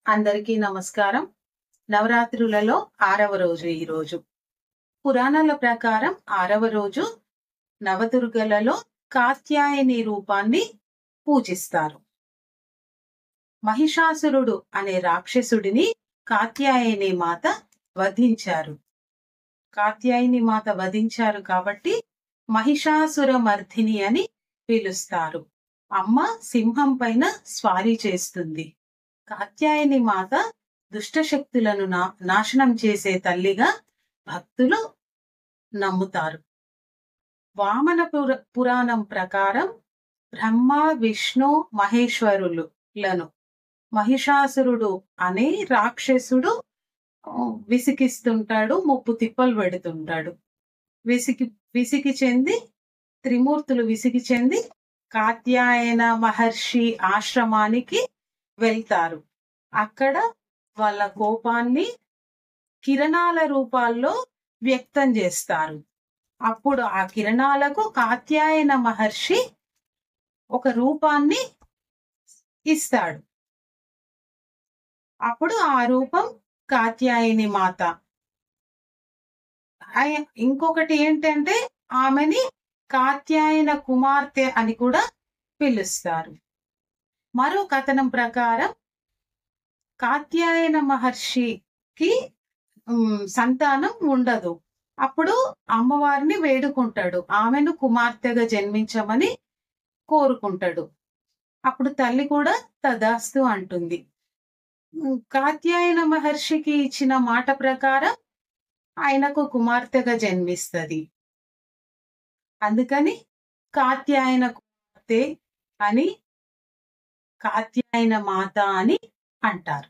అందరికీ నమస్కారం. నవరాత్రులలో 6వ రోజు ఈరోజు. పురాణాల ప్రకారం 6వ రోజు నవదుర్గలలో కాత్యాయని రూపాన్ని పూజిస్తారు. మహిషాసురుడు అనే రాక్షసుడిని కాత్యాయని మాత వధించారు. కాత్యాయని మాత వధించారు కాబట్టి మహిషాసుర మర్ధిని అని పిలుస్తారు. అమ్మ సింహం పైన స్వారీ చేస్తుంది. కాత్యాయని మాత దుష్టశక్తులను నాశనం చేసే తల్లిగా భక్తులు నమ్ముతారు. వామన పురాణం ప్రకారం బ్రహ్మ విష్ణు మహేశ్వరులను మహిషాసురుడు అనే రాక్షసుడు విసిగిస్తుంటాడు, ముప్పు తిప్పలు పెడుతుంటాడు. విసిగి చెంది త్రిమూర్తులు విసిగి చెంది కాత్యాయన మహర్షి ఆశ్రమానికి వెళ్తారు. అక్కడ వాళ్ళ కోపాన్ని కిరణాల రూపాల్లో వ్యక్తం చేస్తారు. అప్పుడు ఆ కిరణాలకు కాత్యాయన మహర్షి ఒక రూపాన్ని ఇస్తాడు. అప్పుడు ఆ రూపం కాత్యాయని మాత. ఇంకొకటి ఏంటంటే ఆమెని కాత్యాయన కుమార్తె అని కూడా పిలుస్తారు. మరో కథనం ప్రకారం కాత్యాయన మహర్షికి సంతానం ఉండదు. అప్పుడు అమ్మవారిని వేడుకుంటాడు, ఆమెను కుమార్తెగా జన్మించమని కోరుకుంటాడు. అప్పుడు తల్లి కూడా తదాస్తు అంటుంది. కాత్యాయన మహర్షికి ఇచ్చిన మాట ప్రకారం ఆయనకు కుమార్తెగా జన్మిస్తుంది. అందుకని కాత్యాయన కుమార్తె అని కాత్యాయన మాత అని అంటారు.